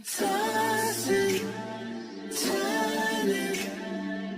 tossing, turning,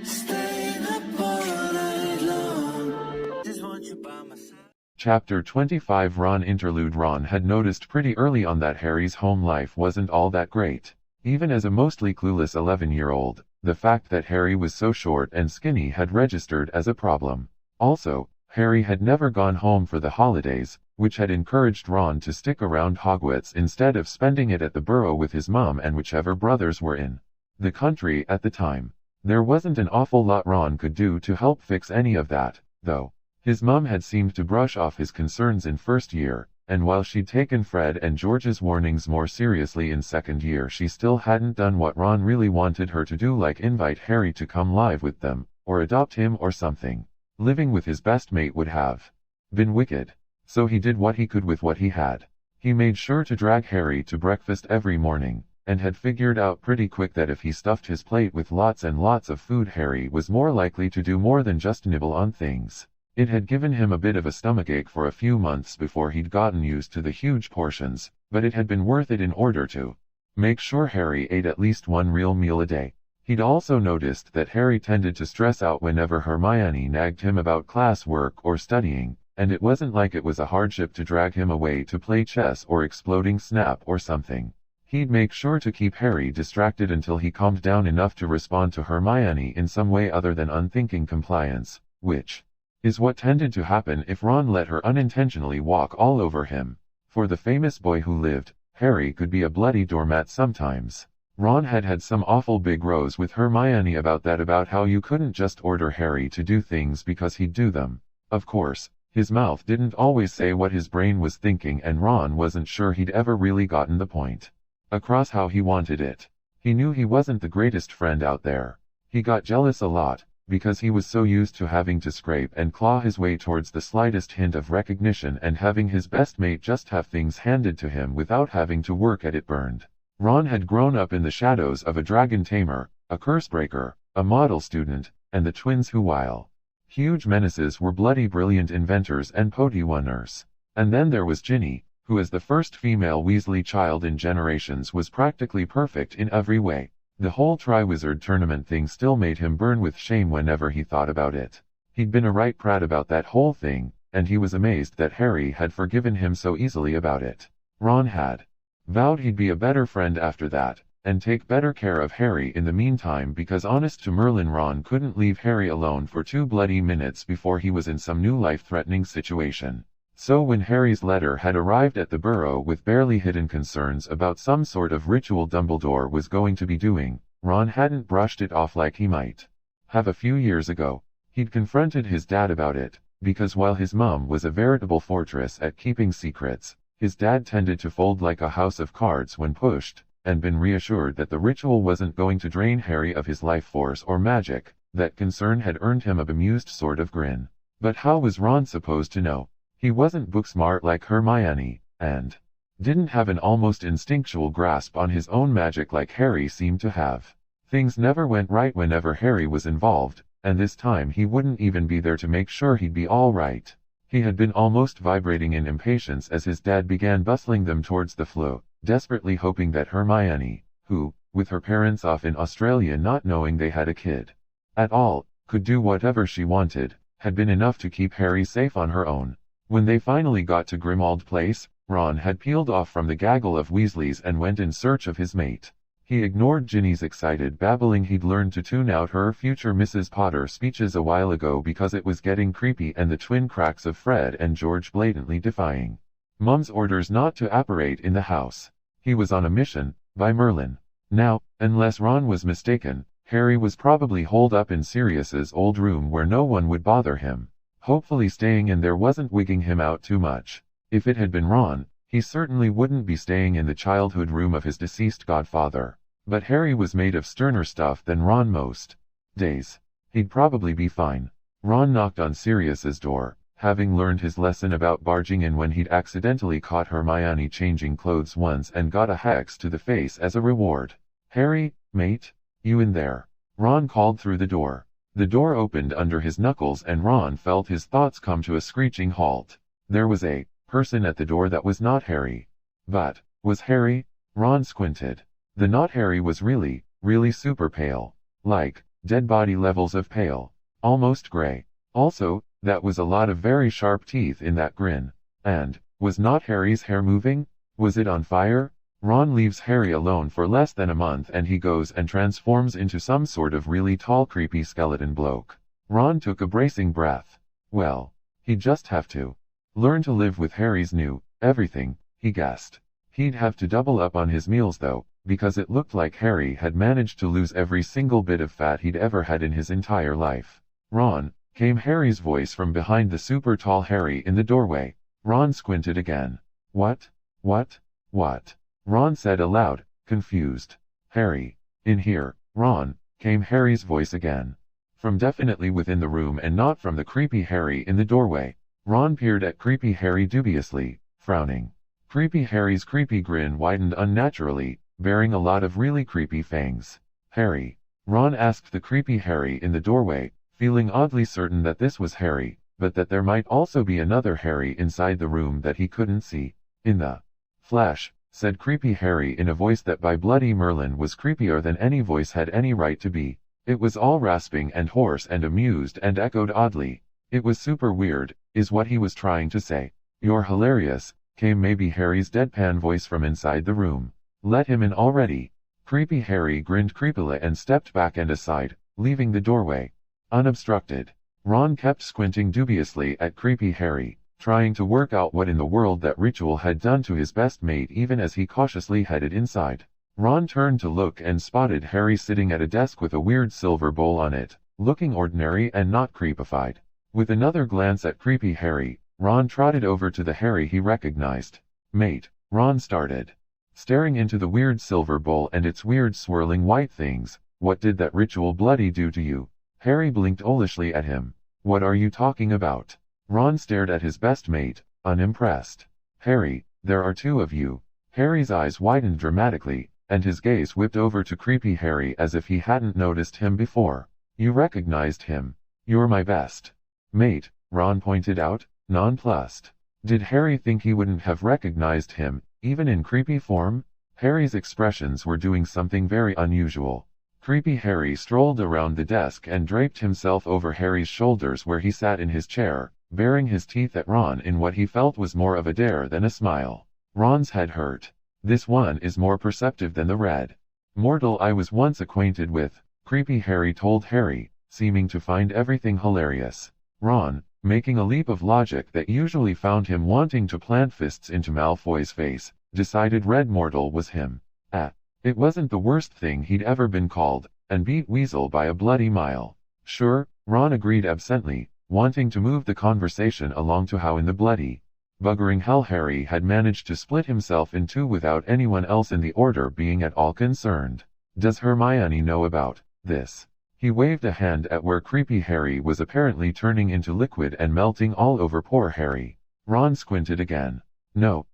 staying up all night long. Just want you by my side. Chapter 25 Ron Interlude. Ron had noticed pretty early on that Harry's home life wasn't all that great. Even as a mostly clueless 11-year-old, the fact that Harry was so short and skinny had registered as a problem. Also, Harry had never gone home for the holidays, which had encouraged Ron to stick around Hogwarts instead of spending it at the Burrow with his mom and whichever brothers were in the country at the time. There wasn't an awful lot Ron could do to help fix any of that, though. His mom had seemed to brush off his concerns in first year, and while she'd taken Fred and George's warnings more seriously in second year, she still hadn't done what Ron really wanted her to do, like invite Harry to come live with them, or adopt him or something. Living with his best mate would have been wicked. So he did what he could with what he had. He made sure to drag Harry to breakfast every morning, and had figured out pretty quick that if he stuffed his plate with lots and lots of food, Harry was more likely to do more than just nibble on things. It had given him a bit of a stomachache for a few months before he'd gotten used to the huge portions, but it had been worth it in order to make sure Harry ate at least one real meal a day. He'd also noticed that Harry tended to stress out whenever Hermione nagged him about classwork or studying, and it wasn't like it was a hardship to drag him away to play chess or exploding Snap or something. He'd make sure to keep Harry distracted until he calmed down enough to respond to Hermione in some way other than unthinking compliance, which is what tended to happen if Ron let her unintentionally walk all over him. For the famous boy who lived, Harry could be a bloody doormat sometimes. Ron had had some awful big rows with Hermione about that, about how you couldn't just order Harry to do things because he'd do them. Of course, his mouth didn't always say what his brain was thinking, and Ron wasn't sure he'd ever really gotten the point across how he wanted it. He knew he wasn't the greatest friend out there. He got jealous a lot, because he was so used to having to scrape and claw his way towards the slightest hint of recognition and having his best mate just have things handed to him without having to work at it. Burned. Ron had grown up in the shadows of a dragon tamer, a cursebreaker, a model student, and the twins who, while huge menaces, were bloody brilliant inventors and potiwanners. And then there was Ginny, who as the first female Weasley child in generations was practically perfect in every way. The whole Triwizard Tournament thing still made him burn with shame whenever he thought about it. He'd been a right prat about that whole thing, and he was amazed that Harry had forgiven him so easily about it. Ron had vowed he'd be a better friend after that, and take better care of Harry in the meantime, because honest to Merlin, Ron couldn't leave Harry alone for 2 bloody minutes before he was in some new life-threatening situation. So when Harry's letter had arrived at the Burrow with barely hidden concerns about some sort of ritual Dumbledore was going to be doing, Ron hadn't brushed it off like he might have a few years ago. He'd confronted his dad about it, because while his mom was a veritable fortress at keeping secrets, his dad tended to fold like a house of cards when pushed, and been reassured that the ritual wasn't going to drain Harry of his life force or magic. That concern had earned him a bemused sort of grin. But how was Ron supposed to know? He wasn't book smart like Hermione, and didn't have an almost instinctual grasp on his own magic like Harry seemed to have. Things never went right whenever Harry was involved, and this time he wouldn't even be there to make sure he'd be all right. He had been almost vibrating in impatience as his dad began bustling them towards the float, desperately hoping that Hermione, who, with her parents off in Australia not knowing they had a kid at all, could do whatever she wanted, had been enough to keep Harry safe on her own. When they finally got to Grimmauld Place, Ron had peeled off from the gaggle of Weasleys and went in search of his mate. He ignored Ginny's excited babbling. He'd learned to tune out her future Mrs. Potter speeches a while ago because it was getting creepy, and the twin cracks of Fred and George blatantly defying Mum's orders not to apparate in the house. He was on a mission, by Merlin. Now, unless Ron was mistaken, Harry was probably holed up in Sirius's old room where no one would bother him. Hopefully staying in there wasn't wigging him out too much. If it had been Ron, he certainly wouldn't be staying in the childhood room of his deceased godfather. But Harry was made of sterner stuff than Ron most days. He'd probably be fine. Ron knocked on Sirius's door, having learned his lesson about barging in when he'd accidentally caught Hermione changing clothes once and got a hex to the face as a reward. "Harry, mate, you in there?" Ron called through the door. The door opened under his knuckles and Ron felt his thoughts come to a screeching halt. There was a person at the door that was not Harry. But was Harry? Ron squinted. The not Harry was really, really super pale. Like, dead body levels of pale. Almost gray. Also, that was a lot of very sharp teeth in that grin. And, was not Harry's hair moving? Was it on fire? Ron leaves Harry alone for less than a month and he goes and transforms into some sort of really tall creepy skeleton bloke. Ron took a bracing breath. Well, he'd just have to learn to live with Harry's new everything, he guessed. He'd have to double up on his meals though, because it looked like Harry had managed to lose every single bit of fat he'd ever had in his entire life. Ron, came Harry's voice from behind the super tall Harry in the doorway. Ron squinted again. What? Ron said aloud, confused. Harry. In here, Ron, came Harry's voice again. From definitely within the room and not from the creepy Harry in the doorway. Ron peered at creepy Harry dubiously, frowning. Creepy Harry's creepy grin widened unnaturally, bearing a lot of really creepy fangs. Harry. Ron asked the creepy Harry in the doorway, feeling oddly certain that this was Harry, but that there might also be another Harry inside the room that he couldn't see. In the flash, said creepy Harry in a voice that by bloody Merlin was creepier than any voice had any right to be. It was all rasping and hoarse and amused and echoed oddly. It was super weird, is what he was trying to say. You're hilarious, came maybe Harry's deadpan voice from inside the room. Let him in already. Creepy Harry grinned creepily and stepped back and aside, leaving the doorway unobstructed. Ron kept squinting dubiously at creepy Harry, trying to work out what in the world that ritual had done to his best mate even as he cautiously headed inside. Ron turned to look and spotted Harry sitting at a desk with a weird silver bowl on it, looking ordinary and not creepified. With another glance at creepy Harry, Ron trotted over to the Harry he recognized. Mate, Ron started. Staring into the weird silver bowl and its weird swirling white things, what did that ritual bloody do to you? Harry blinked owlishly at him. What are you talking about? Ron stared at his best mate, unimpressed. Harry, there are two of you. Harry's eyes widened dramatically, and his gaze whipped over to creepy Harry as if he hadn't noticed him before. You recognized him. You're my best mate, Ron pointed out, nonplussed. Did Harry think he wouldn't have recognized him, even in creepy form? Harry's expressions were doing something very unusual. Creepy Harry strolled around the desk and draped himself over Harry's shoulders where he sat in his chair, baring his teeth at Ron in what he felt was more of a dare than a smile. Ron's head hurt. This one is more perceptive than the red mortal I was once acquainted with, creepy Harry told Harry, seeming to find everything hilarious. Ron, making a leap of logic that usually found him wanting to plant fists into Malfoy's face, decided red mortal was him. It wasn't the worst thing he'd ever been called, and beat Weasel by a bloody mile. Sure, Ron agreed absently, wanting to move the conversation along to how in the bloody buggering hell Harry had managed to split himself in two without anyone else in the order being at all concerned. Does Hermione know about this? He waved a hand at where creepy Harry was apparently turning into liquid and melting all over poor Harry. Ron squinted again. No,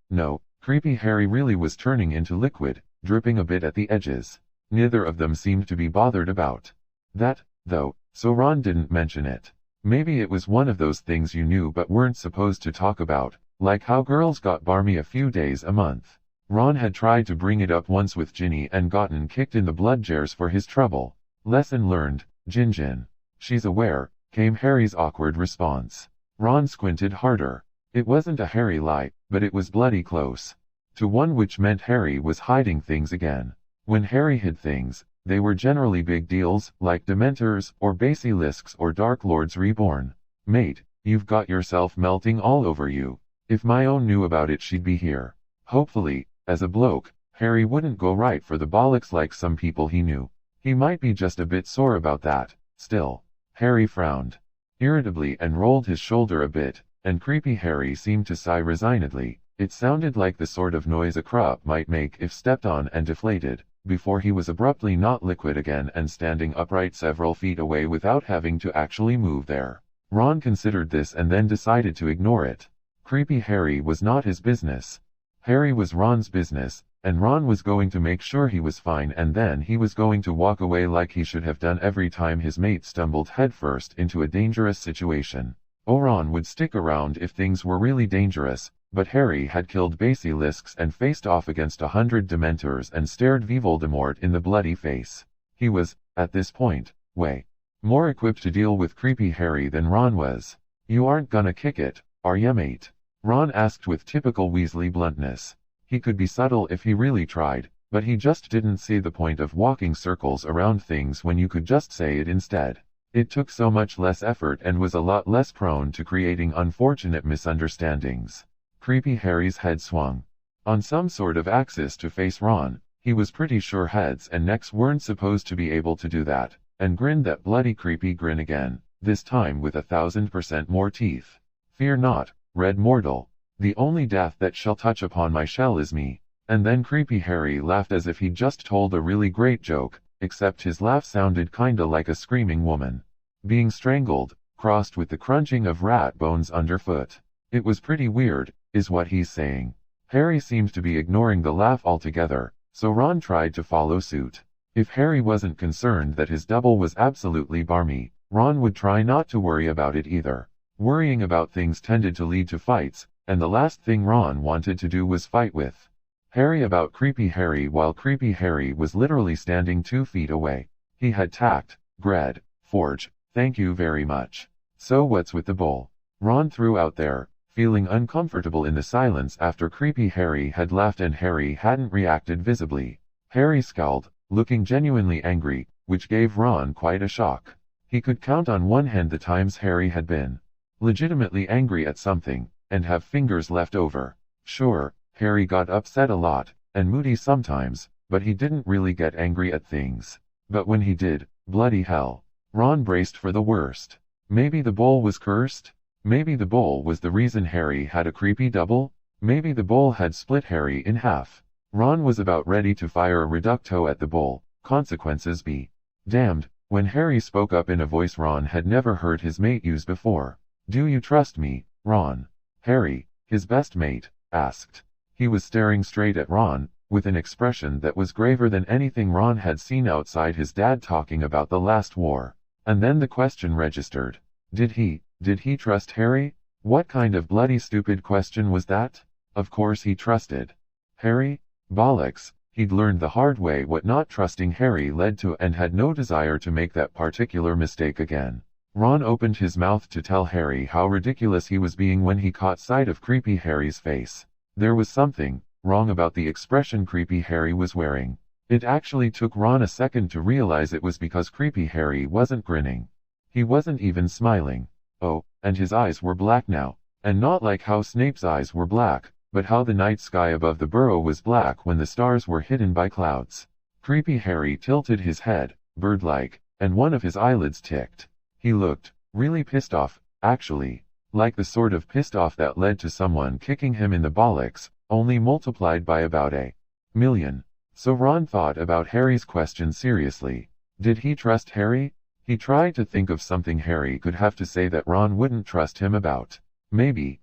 creepy Harry really was turning into liquid, dripping a bit at the edges. Neither of them seemed to be bothered about that, though, so Ron didn't mention it. Maybe it was one of those things you knew but weren't supposed to talk about, like how girls got barmy a few days a month. Ron had tried to bring it up once with Ginny and gotten kicked in the blood jars for his trouble. Lesson learned, Gin. She's aware, came Harry's awkward response. Ron squinted harder. It wasn't a Harry lie, but it was bloody close to one which meant Harry was hiding things again. When Harry hid things, they were generally big deals, like Dementors, or Basilisks or Dark Lords reborn. Mate, you've got yourself melting all over you. If my own knew about it she'd be here. Hopefully, as a bloke, Harry wouldn't go right for the bollocks like some people he knew. He might be just a bit sore about that. Still, Harry frowned irritably and rolled his shoulder a bit, and creepy Harry seemed to sigh resignedly. It sounded like the sort of noise a crop might make if stepped on and deflated, before he was abruptly not liquid again and standing upright several feet away without having to actually move there. Ron considered this and then decided to ignore it. Creepy Harry was not his business. Harry was Ron's business, and Ron was going to make sure he was fine and then he was going to walk away like he should have done every time his mate stumbled headfirst into a dangerous situation. Ron would stick around if things were really dangerous, but Harry had killed basilisks and faced off against 100 Dementors and stared Voldemort in the bloody face. He was, at this point, way more equipped to deal with creepy Harry than Ron was. "You aren't gonna kick it, are ya, mate?" Ron asked with typical Weasley bluntness. He could be subtle if he really tried, but he just didn't see the point of walking circles around things when you could just say it instead. It took so much less effort and was a lot less prone to creating unfortunate misunderstandings. Creepy Harry's head swung on some sort of axis to face Ron. He was pretty sure heads and necks weren't supposed to be able to do that, and grinned that bloody creepy grin again, this time with 1000% more teeth. "Fear not, red mortal. The only death that shall touch upon my shell is me." And then creepy Harry laughed as if he'd just told a really great joke, except his laugh sounded kinda like a screaming woman being strangled, crossed with the crunching of rat bones underfoot. "It was pretty weird, is what he's saying." Harry seemed to be ignoring the laugh altogether, so Ron tried to follow suit. If Harry wasn't concerned that his double was absolutely barmy, Ron would try not to worry about it either. Worrying about things tended to lead to fights, and the last thing Ron wanted to do was fight with Harry about creepy Harry while creepy Harry was literally standing 2 feet away. He had tact, Gred, Forge, thank you very much. "So what's with the bowl?" Ron threw out there, feeling uncomfortable in the silence after creepy Harry had laughed and Harry hadn't reacted visibly. Harry scowled, looking genuinely angry, which gave Ron quite a shock. He could count on one hand the times Harry had been legitimately angry at something, and have fingers left over. Sure, Harry got upset a lot, and moody sometimes, but he didn't really get angry at things. But when he did, bloody hell. Ron braced for the worst. Maybe the bowl was cursed? Maybe the bowl was the reason Harry had a creepy double? Maybe the bowl had split Harry in half. Ron was about ready to fire a reducto at the bowl, consequences be damned, when Harry spoke up in a voice Ron had never heard his mate use before. "Do you trust me, Ron?" Harry, his best mate, asked. He was staring straight at Ron, with an expression that was graver than anything Ron had seen outside his dad talking about the last war. And then the question registered. Did he trust Harry? What kind of bloody stupid question was that? Of course he trusted Harry. Bollocks, he'd learned the hard way what not trusting Harry led to and had no desire to make that particular mistake again. Ron opened his mouth to tell Harry how ridiculous he was being when he caught sight of creepy Harry's face. There was something wrong about the expression creepy Harry was wearing. It actually took Ron a second to realize it was because creepy Harry wasn't grinning. He wasn't even smiling. Oh, and his eyes were black now. And not like how Snape's eyes were black, but how the night sky above the burrow was black when the stars were hidden by clouds. Creepy Harry tilted his head, bird-like, and one of his eyelids ticked. He looked really pissed off, actually. Like the sort of pissed off that led to someone kicking him in the bollocks, only multiplied by about 1,000,000. So Ron thought about Harry's question seriously. Did he trust Harry? He tried to think of something Harry could have to say that Ron wouldn't trust him about. Maybe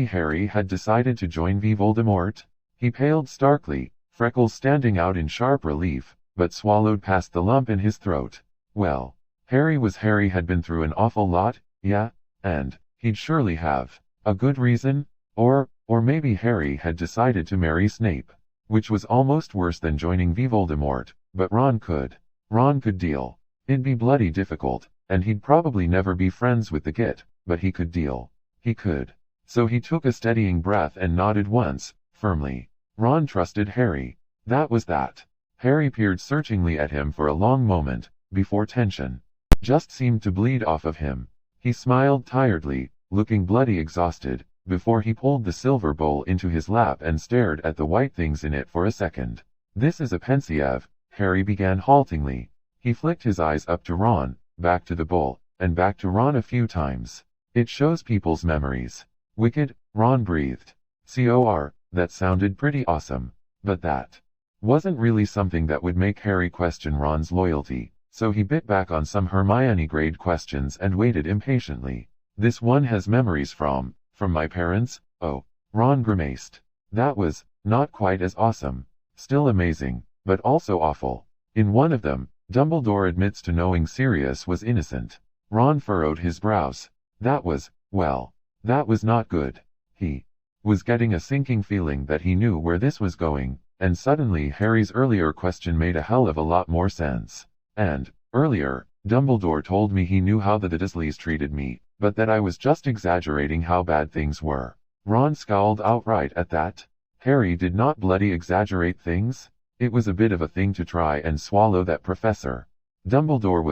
Harry had decided to join Voldemort? He paled starkly, freckles standing out in sharp relief, but swallowed past the lump in his throat. Well, Harry had been through an awful lot, yeah, and he'd surely have a good reason, or maybe Harry had decided to marry Snape, which was almost worse than joining Voldemort, but Ron could deal. It'd be bloody difficult, and he'd probably never be friends with the Git, but he could deal. He could. So he took a steadying breath and nodded once, firmly. Ron trusted Harry. That was that. Harry peered searchingly at him for a long moment, before tension just seemed to bleed off of him. He smiled tiredly, looking bloody exhausted, before he pulled the silver bowl into his lap and stared at the white things in it for a second. "This is a Pensieve," Harry began haltingly. He flicked his eyes up to Ron, back to the bowl, and back to Ron a few times. "It shows people's memories." "Wicked," Ron breathed. That sounded pretty awesome. But that wasn't really something that would make Harry question Ron's loyalty, so he bit back on some Hermione-grade questions and waited impatiently. "This one has memories from my parents?" "Oh," Ron grimaced. That was not quite as awesome. Still amazing, but also awful. In one of them, Dumbledore admits to knowing Sirius was innocent. Ron furrowed his brows. That was not good. He was getting a sinking feeling that he knew where this was going, and suddenly Harry's earlier question made a hell of a lot more sense. And, earlier, Dumbledore told me he knew how the Dursleys treated me, but that I was just exaggerating how bad things were. Ron scowled outright at that. Harry did not bloody exaggerate things. It was a bit of a thing to try and swallow that professor. Dumbledore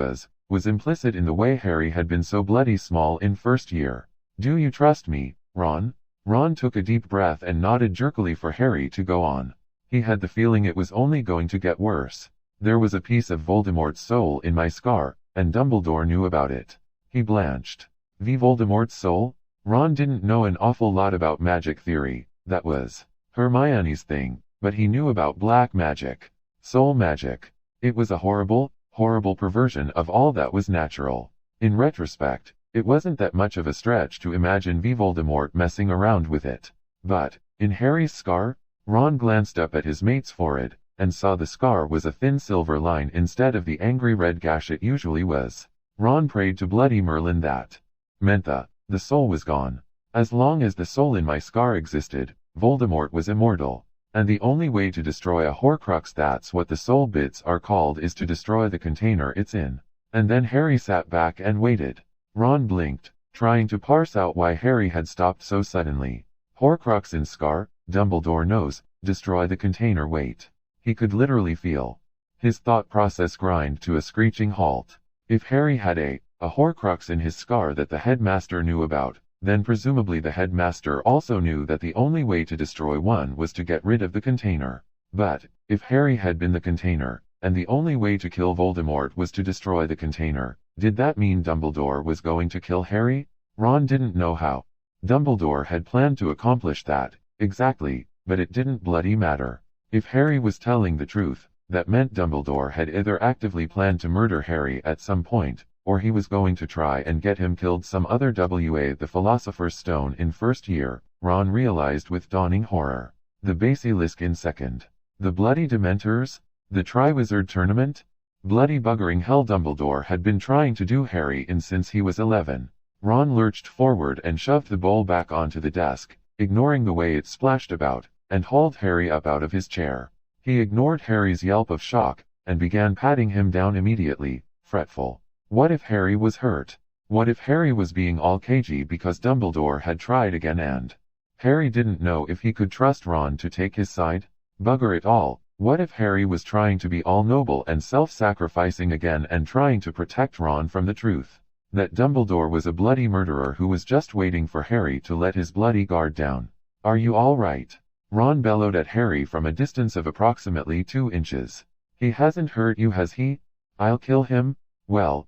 was implicit in the way Harry had been so bloody small in first year. Do you trust me, Ron? Ron took a deep breath and nodded jerkily for Harry to go on. He had the feeling it was only going to get worse. There was a piece of Voldemort's soul in my scar, and Dumbledore knew about it. He blanched. Voldemort's soul? Ron didn't know an awful lot about magic theory. That was Hermione's thing, but he knew about black magic. Soul magic. It was a horrible, horrible perversion of all that was natural. In retrospect, it wasn't that much of a stretch to imagine Voldemort messing around with it. But, in Harry's scar? Ron glanced up at his mate's forehead, and saw the scar was a thin silver line instead of the angry red gash it usually was. Ron prayed to Bloody Merlin that meant the soul was gone. As long as the soul in my scar existed, Voldemort was immortal. And the only way to destroy a Horcrux, that's what the soul bits are called, is to destroy the container it's in. And then Harry sat back and waited. Ron blinked, trying to parse out why Harry had stopped so suddenly. Horcrux in scar, Dumbledore knows, destroy the container. Wait. He could literally feel his thought process grind to a screeching halt. If Harry had a Horcrux in his scar that the headmaster knew about, then presumably the headmaster also knew that the only way to destroy one was to get rid of the container. But, if Harry had been the container, and the only way to kill Voldemort was to destroy the container, did that mean Dumbledore was going to kill Harry? Ron didn't know how Dumbledore had planned to accomplish that, exactly, but it didn't bloody matter. If Harry was telling the truth, that meant Dumbledore had either actively planned to murder Harry at some point, or he was going to try and get him killed some other way. The Philosopher's Stone in first year, Ron realized with dawning horror. The Basilisk in second. The Bloody Dementors? The Triwizard Tournament? Bloody buggering hell, Dumbledore had been trying to do Harry in since he was 11. Ron lurched forward and shoved the bowl back onto the desk, ignoring the way it splashed about, and hauled Harry up out of his chair. He ignored Harry's yelp of shock, and began patting him down immediately, fretful. What if Harry was hurt? What if Harry was being all cagey because Dumbledore had tried again and Harry didn't know if he could trust Ron to take his side? Bugger it all, what if Harry was trying to be all noble and self-sacrificing again and trying to protect Ron from the truth? That Dumbledore was a bloody murderer who was just waiting for Harry to let his bloody guard down. Are you all right? Ron bellowed at Harry from a distance of approximately 2 inches. He hasn't hurt you, has he? I'll kill him? Well,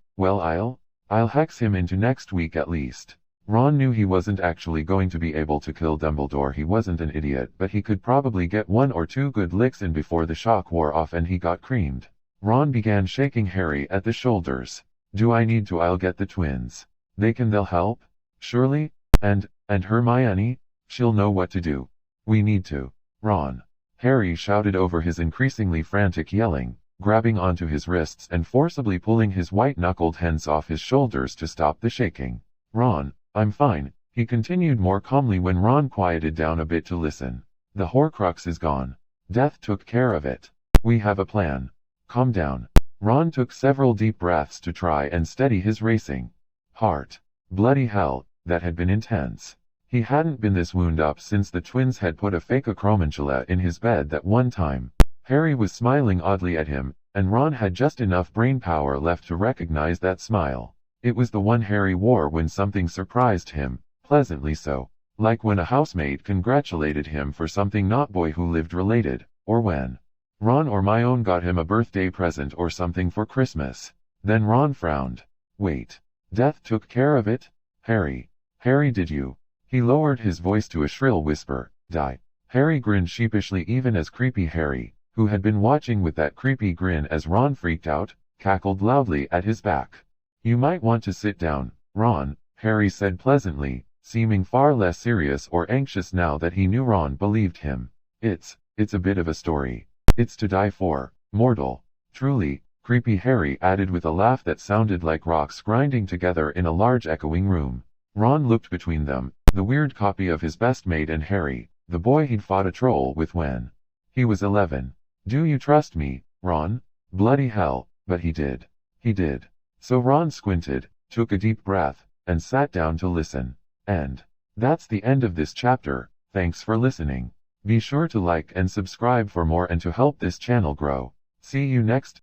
I'll hex him into next week at least. Ron knew he wasn't actually going to be able to kill Dumbledore. He wasn't an idiot, but he could probably get 1 or 2 good licks in before the shock wore off and he got creamed. Ron began shaking Harry at the shoulders. Do I need to? I'll get the twins. They'll help? Surely? And Hermione? She'll know what to do. We need to. Ron. Harry shouted over his increasingly frantic yelling, grabbing onto his wrists and forcibly pulling his white-knuckled hands off his shoulders to stop the shaking. Ron, I'm fine, he continued more calmly when Ron quieted down a bit to listen. The Horcrux is gone. Death took care of it. We have a plan. Calm down. Ron took several deep breaths to try and steady his racing heart. Bloody hell, that had been intense. He hadn't been this wound up since the twins had put a fake acromantula in his bed that one time. Harry was smiling oddly at him, and Ron had just enough brain power left to recognize that smile. It was the one Harry wore when something surprised him, pleasantly so. Like when a housemate congratulated him for something not boy who lived related, or when Ron or Hermione got him a birthday present or something for Christmas. Then Ron frowned. Wait. Death took care of it? Harry, did you? He lowered his voice to a shrill whisper. Die. Harry grinned sheepishly, even as creepy Harry, who had been watching with that creepy grin as Ron freaked out, cackled loudly at his back. You might want to sit down, Ron, Harry said pleasantly, seeming far less serious or anxious now that he knew Ron believed him. It's a bit of a story. It's to die for, mortal. Truly, creepy Harry added with a laugh that sounded like rocks grinding together in a large echoing room. Ron looked between them, the weird copy of his best mate and Harry, the boy he'd fought a troll with when he was 11. Do you trust me, Ron? Bloody hell, but he did. He did. So Ron squinted, took a deep breath, and sat down to listen. And that's the end of this chapter. Thanks for listening. Be sure to like and subscribe for more and to help this channel grow. See you next.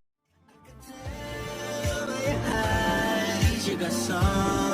You got some